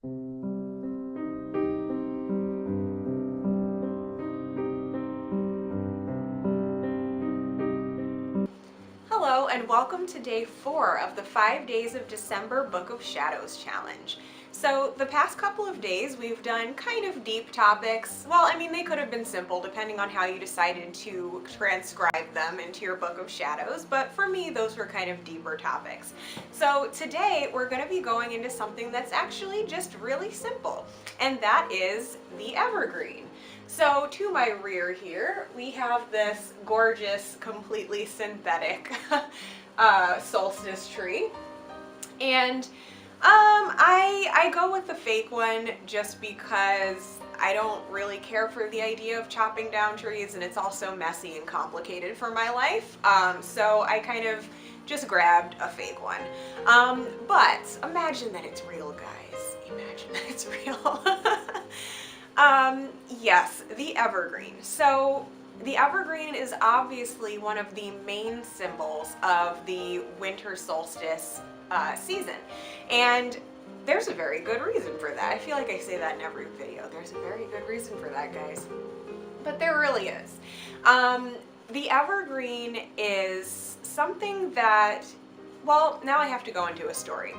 Hello and welcome to day 4 of the 5 Days of December Book of Shadows challenge. So the past couple of days we've done kind of deep topics. Well, I mean, they could have been simple depending on how you decided to transcribe them into your Book of Shadows, but for me those were kind of deeper topics. So today we're going to be going into something that's actually just really simple, and that is the Evergreen. So to my rear here, we have this gorgeous, completely synthetic solstice tree. And I go with the fake one just because I don't really care for the idea of chopping down trees, and it's also messy and complicated for my life. So I kind of just grabbed a fake one. But imagine that it's real, guys. Imagine that it's real. Yes, the evergreen. So the evergreen is obviously one of the main symbols of the winter solstice season. And there's a very good reason for that. I feel like I say that in every video. There's a very good reason for that, guys. But there really is. The evergreen is something that, well, now I have to go into a story.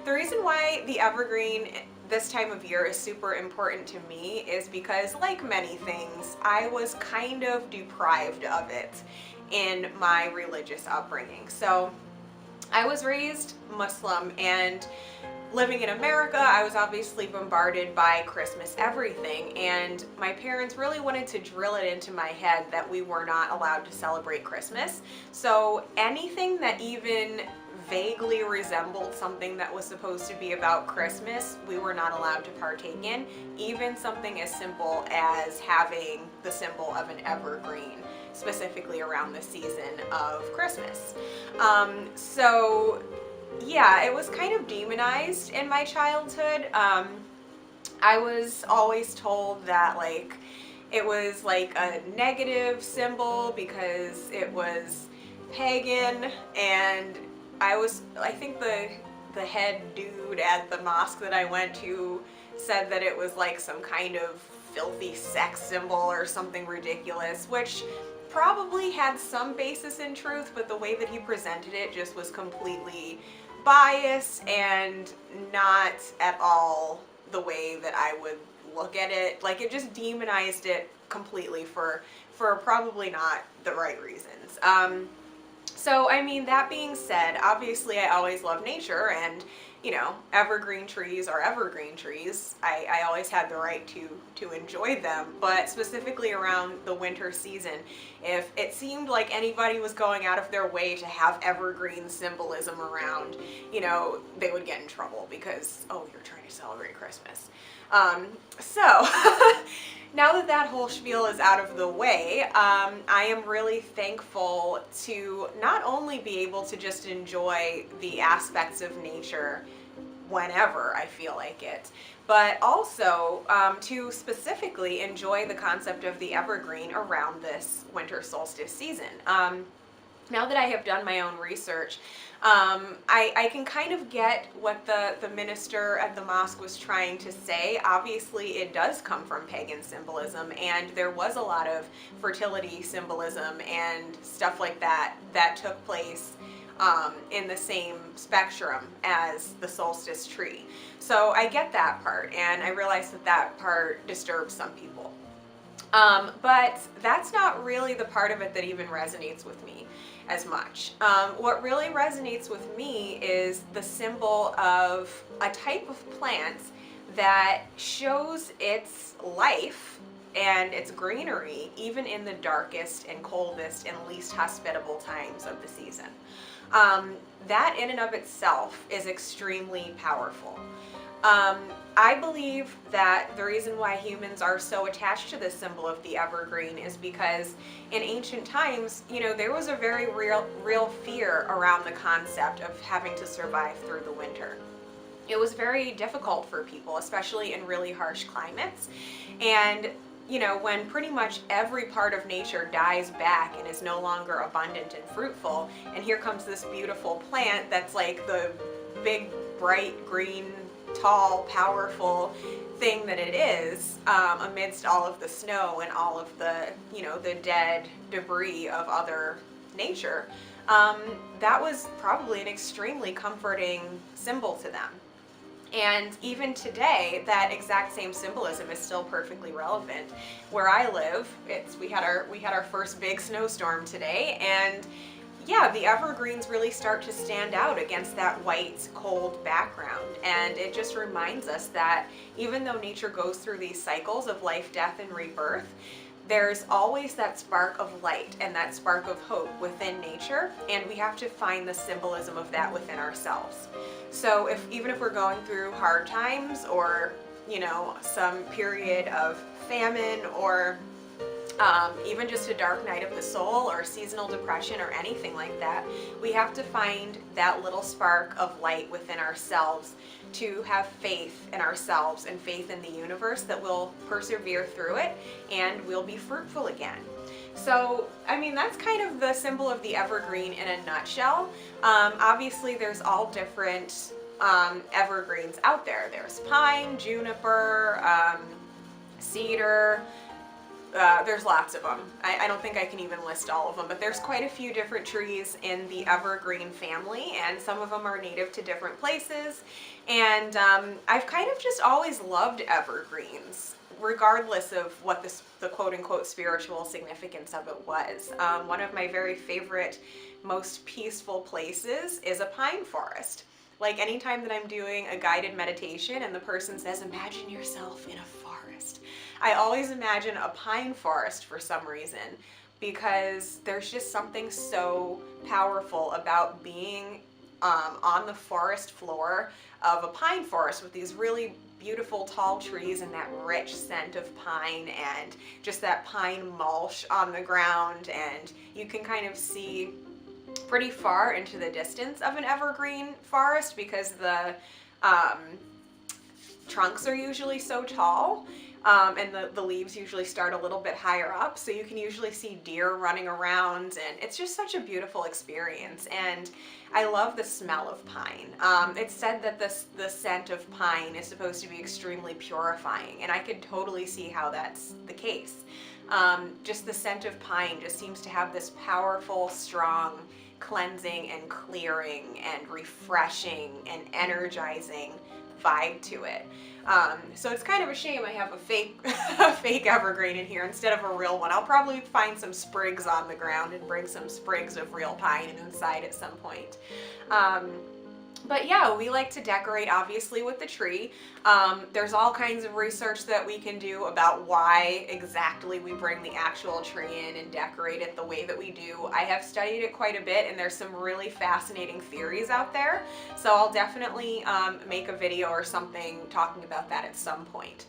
The reason why the evergreen this time of year is super important to me is because, like many things, I was kind of deprived of it in my religious upbringing. So I was raised Muslim, and living in America, I was obviously bombarded by Christmas everything, and my parents really wanted to drill it into my head that we were not allowed to celebrate Christmas. So anything that even vaguely resembled something that was supposed to be about Christmas, we were not allowed to partake in, even something as simple as having the symbol of an evergreen, specifically around the season of Christmas. So yeah, it was kind of demonized in my childhood. I was always told that it was like a negative symbol because it was pagan, and I think the head dude at the mosque that I went to said that it was like some kind of filthy sex symbol or something ridiculous, which probably had some basis in truth, but the way that he presented it just was completely biased and not at all the way that I would look at it. Like, it just demonized it completely for probably not the right reasons. So, I mean, that being said, obviously I always love nature, and, you know, evergreen trees are evergreen trees. I always had the right to enjoy them, but specifically around the winter season, if it seemed like anybody was going out of their way to have evergreen symbolism around, you know, they would get in trouble because, oh, you're trying to celebrate Christmas. So now that that whole spiel is out of the way, I am really thankful to not only be able to just enjoy the aspects of nature whenever I feel like it, but also to specifically enjoy the concept of the evergreen around this winter solstice season. Now that I have done my own research, I can kind of get what the minister at the mosque was trying to say. Obviously, it does come from pagan symbolism, and there was a lot of fertility symbolism and stuff like that that took place in the same spectrum as the solstice tree. So I get that part, and I realize that that part disturbs some people. But that's not really the part of it that even resonates with me as much. What really resonates with me is the symbol of a type of plant that shows its life and its greenery even in the darkest and coldest and least hospitable times of the season. That in and of itself is extremely powerful. I believe that the reason why humans are so attached to this symbol of the evergreen is because in ancient times, you know, there was a very real fear around the concept of having to survive through the winter. It was very difficult for people, especially in really harsh climates. And you know, when pretty much every part of nature dies back and is no longer abundant and fruitful, and here comes this beautiful plant that's like the big bright green, tall, powerful thing that it is, amidst all of the snow and all of the, you know, the dead debris of other nature, that was probably an extremely comforting symbol to them. And even today, that exact same symbolism is still perfectly relevant. Where I live, we had our first big snowstorm today, and yeah, the evergreens really start to stand out against that white, cold background. And it just reminds us that even though nature goes through these cycles of life, death, and rebirth, there's always that spark of light and that spark of hope within nature, and we have to find the symbolism of that within ourselves. So even if we're going through hard times, or, you know, some period of famine, or even just a dark night of the soul, or seasonal depression, or anything like that, we have to find that little spark of light within ourselves to have faith in ourselves and faith in the universe that we'll persevere through it and we'll be fruitful again. So, I mean, that's kind of the symbol of the evergreen in a nutshell. Obviously, there's all different evergreens out there. There's pine, juniper, cedar. There's lots of them. I don't think I can even list all of them, but there's quite a few different trees in the evergreen family, and some of them are native to different places. And I've kind of just always loved evergreens, regardless of what the quote-unquote spiritual significance of it was. One of my very favorite, most peaceful places is a pine forest. Like, anytime that I'm doing a guided meditation and the person says, imagine yourself in a forest, I always imagine a pine forest for some reason, because there's just something so powerful about being on the forest floor of a pine forest with these really beautiful tall trees and that rich scent of pine and just that pine mulch on the ground, and you can kind of see pretty far into the distance of an evergreen forest because the trunks are usually so tall. And the leaves usually start a little bit higher up, so you can usually see deer running around, and it's just such a beautiful experience. And I love the smell of pine. It's said that the scent of pine is supposed to be extremely purifying, and I could totally see how that's the case. Just the scent of pine just seems to have this powerful, strong, cleansing and clearing and refreshing and energizing vibe to it. So it's kind of a shame I have a fake evergreen in here instead of a real one. I'll probably find some sprigs on the ground and bring some sprigs of real pine inside at some point. But yeah, we like to decorate obviously with the tree. There's all kinds of research that we can do about why exactly we bring the actual tree in and decorate it the way that we do. I have studied it quite a bit, and there's some really fascinating theories out there. So I'll definitely make a video or something talking about that at some point.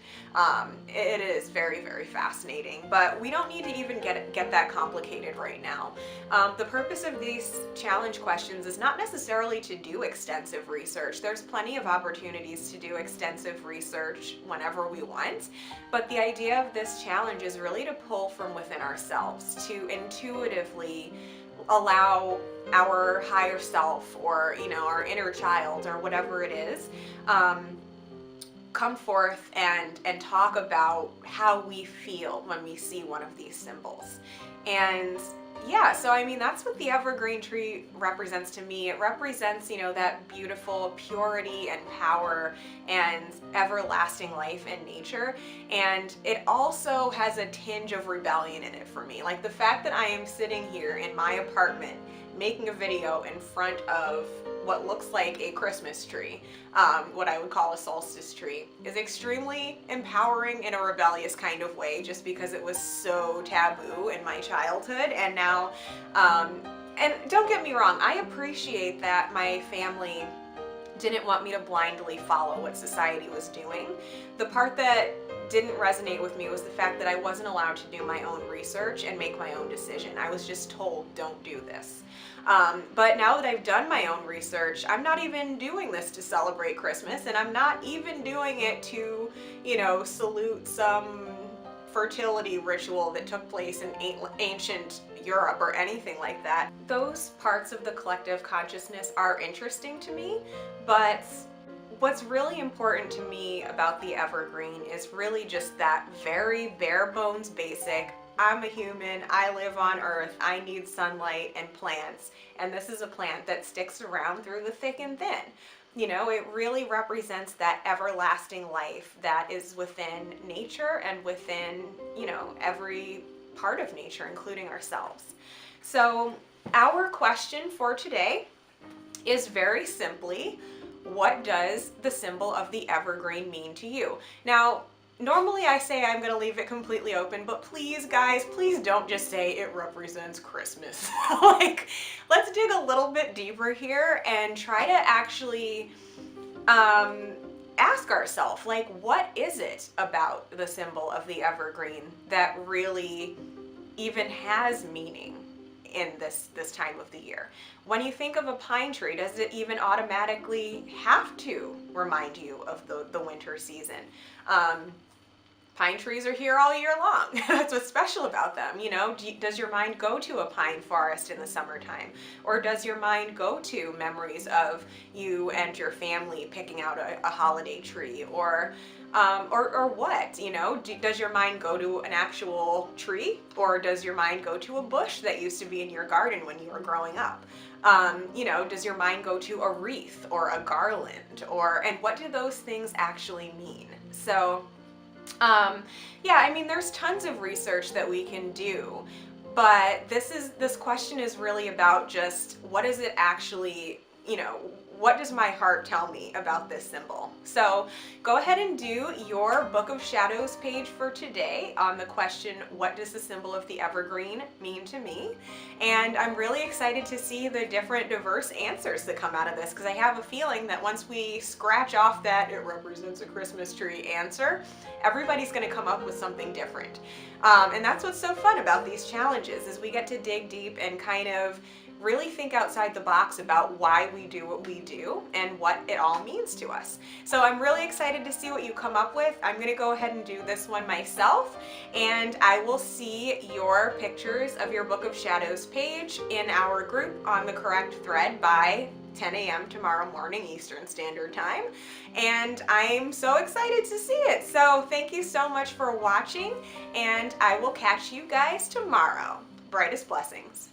It is very, very fascinating, but we don't need to even get that complicated right now. The purpose of these challenge questions is not necessarily to do extensive research. There's plenty of opportunities to do extensive research whenever we want, but the idea of this challenge is really to pull from within ourselves, to intuitively allow our higher self, or, you know, our inner child, or whatever it is, come forth and talk about how we feel when we see one of these symbols. And yeah, so I mean, that's what the evergreen tree represents to me. It represents, you know, that beautiful purity and power and everlasting life in nature. And it also has a tinge of rebellion in it for me. Like, the fact that I am sitting here in my apartment making a video in front of what looks like a Christmas tree, what I would call a solstice tree, is extremely empowering in a rebellious kind of way, just because it was so taboo in my childhood. And now, and don't get me wrong, I appreciate that my family didn't want me to blindly follow what society was doing. The part that didn't resonate with me was the fact that I wasn't allowed to do my own research and make my own decision. I was just told, don't do this. But now that I've done my own research, I'm not even doing this to celebrate Christmas, and I'm not even doing it to, you know, salute some fertility ritual that took place in ancient Europe or anything like that. Those parts of the collective consciousness are interesting to me, but what's really important to me about the evergreen is really just that very bare bones basic. I'm a human, I live on earth, I need sunlight and plants, and this is a plant that sticks around through the thick and thin. You know, it really represents that everlasting life that is within nature and within, you know, every part of nature, including ourselves. So our question for today is very simply, what does the symbol of the evergreen mean to you? Now, normally I say I'm going to leave it completely open, but please, guys, please don't just say it represents Christmas. Like, let's dig a little bit deeper here and try to actually ask ourselves, like, what is it about the symbol of the evergreen that really even has meaning in this time of the year? When you think of a pine tree, does it even automatically have to remind you of the winter season? Pine trees are here all year long. That's what's special about them. You know, does your mind go to a pine forest in the summertime? Or does your mind go to memories of you and your family picking out a holiday tree? Or what, you know, does your mind go to an actual tree? Or does your mind go to a bush that used to be in your garden when you were growing up? You know, does your mind go to a wreath or a garland? And what do those things actually mean? So, yeah, I mean, there's tons of research that we can do, but this question is really about just what does it actually, you know, what does my heart tell me about this symbol? So go ahead and do your Book of Shadows page for today on the question, what does the symbol of the evergreen mean to me? And I'm really excited to see the different diverse answers that come out of this, because I have a feeling that once we scratch off that it represents a Christmas tree answer, everybody's going to come up with something different. And that's what's so fun about these challenges, is we get to dig deep and kind of really think outside the box about why we do what we do and what it all means to us. So I'm really excited to see what you come up with. I'm going to go ahead and do this one myself, and I will see your pictures of your Book of Shadows page in our group on the correct thread by 10 a.m. tomorrow morning Eastern Standard Time, and I'm so excited to see it. So thank you so much for watching, and I will catch you guys tomorrow. Brightest blessings.